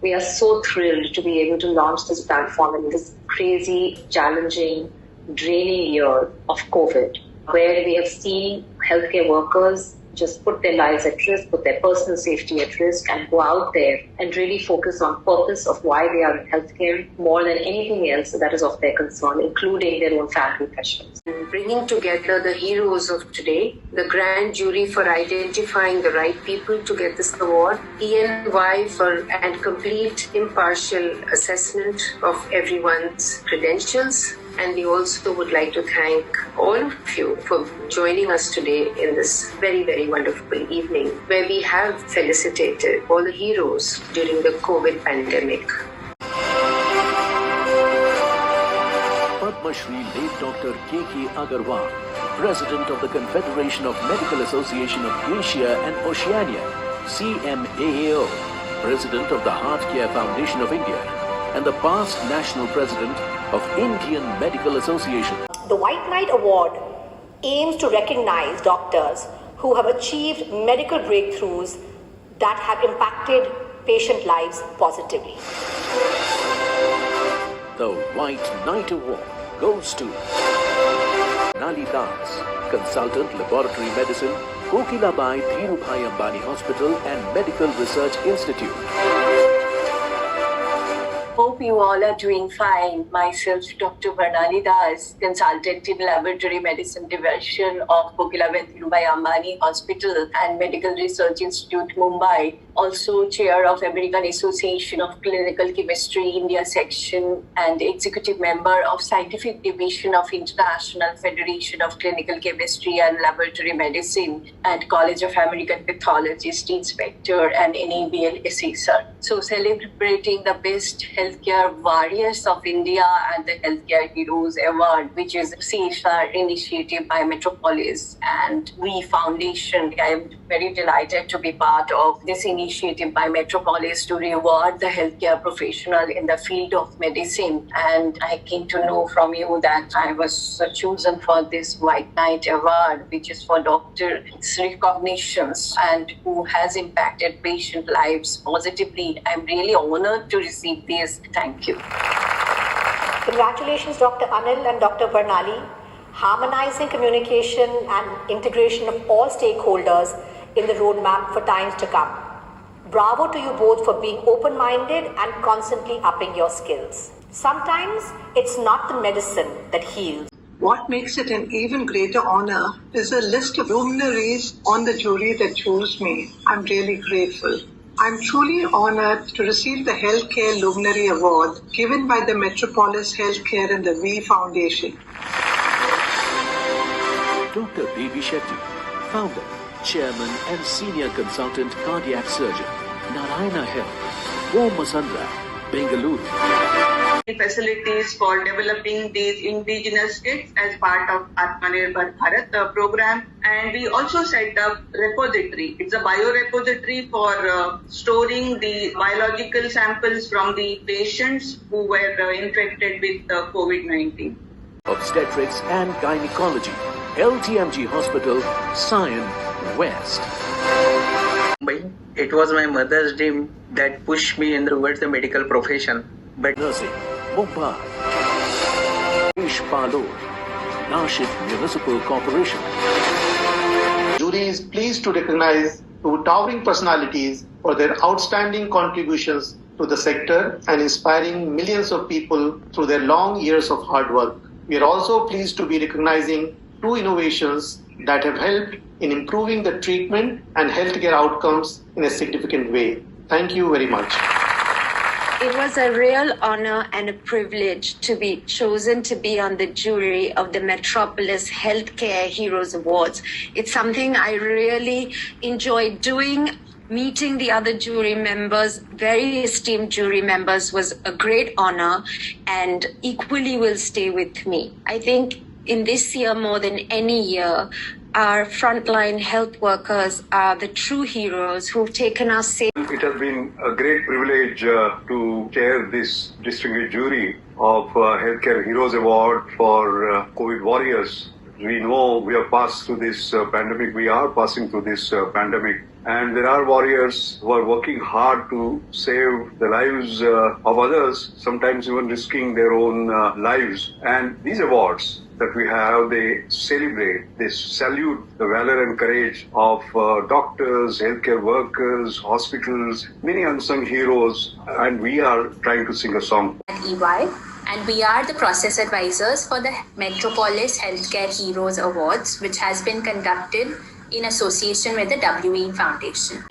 We are so thrilled to be able to launch this platform in this crazy, challenging, draining year of COVID, where we have seen healthcare workers just put their lives at risk, put their personal safety at risk, and go out there and really focus on purpose of why they are in healthcare more than anything else that is of their concern, including their own family pressures. Bringing together the heroes of today, the grand jury for identifying the right people to get this award, ENY for and complete impartial assessment of everyone's credentials. And we also would like to thank all of you for joining us today in this very, very wonderful evening where we have felicitated all the heroes during the COVID pandemic. Padma Shri late Dr. K.K. Agarwal, President of the Confederation of Medical Association of Asia and Oceania, CMAAO, President of the Heartcare Foundation of India, and the past National President of Indian Medical Association. The White Knight Award aims to recognize doctors who have achieved medical breakthroughs that have impacted patient lives positively. The White Knight Award goes to Bernali Das, Consultant Laboratory Medicine, Kokilabai Dhirubhai Ambani Hospital and Medical Research Institute. Hope you all are doing fine. Myself, Dr. Bernali Das, Consultant in Laboratory Medicine Division of Kokilabai Dhirubhai Ambani Hospital and Medical Research Institute, Mumbai. Also Chair of American Association of Clinical Chemistry India Section and Executive Member of Scientific Division of International Federation of Clinical Chemistry and Laboratory Medicine and College of American Pathologist Inspector and NABL Assessor. So celebrating the best healthcare warriors of India and the Healthcare Heroes Award, which is a CSR initiative by Metropolis and We Foundation. I am very delighted to be part of this initiative by Metropolis to reward the healthcare professional in the field of medicine. And I came to know from you that I was chosen for this White Knight Award, which is for doctors' recognitions and who has impacted patient lives positively. I'm really honored to receive this. Thank you. Congratulations, Dr. Anil and Dr. Bernali. Harmonizing communication and integration of all stakeholders in the roadmap for times to come. Bravo to you both for being open-minded and constantly upping your skills. Sometimes it's not the medicine that heals. What makes it an even greater honor is a list of luminaries on the jury that chose me. I'm really grateful. I'm truly honored to receive the Healthcare Luminary Award given by the Metropolis Healthcare and the We Foundation. Dr. Baby Shetty, Founder, Chairman and Senior Consultant Cardiac Surgeon, Narayana Health, Womasandra, Bengaluru. Facilities for developing these indigenous kits as part of Atmanirbhar Bharat program, and we also set up repository. It's a biorepository for storing the biological samples from the patients who were infected with COVID-19. Obstetrics and Gynecology, LTMG Hospital, Sion, West. It was my mother's dream that pushed me towards the medical profession. But Nursing, Mumbai. Ish Palo, Nashik Municipal Corporation. Jury is pleased to recognize two towering personalities for their outstanding contributions to the sector and inspiring millions of people through their long years of hard work. We are also pleased to be recognizing two innovations that have helped in improving the treatment and healthcare outcomes in a significant way. Thank you very much. It was a real honor and a privilege to be chosen to be on the jury of the Metropolis Healthcare Heroes Awards. It's something I really enjoyed doing. Meeting the other jury members, very esteemed jury members, was a great honor and equally will stay with me. I think in this year more than any year, our frontline health workers are the true heroes who've taken us safe. It has been a great privilege to chair this distinguished jury of Healthcare Heroes Award for COVID warriors. We know we have passed through this pandemic. We are passing through this pandemic. And there are warriors who are working hard to save the lives of others, sometimes even risking their own lives. And these awards that we have, they celebrate, they salute the valor and courage of doctors, healthcare workers, hospitals, many unsung heroes, and we are trying to sing a song. At EY, and we are the process advisors for the Metropolis Healthcare Heroes Awards, which has been conducted in association with the WE Foundation.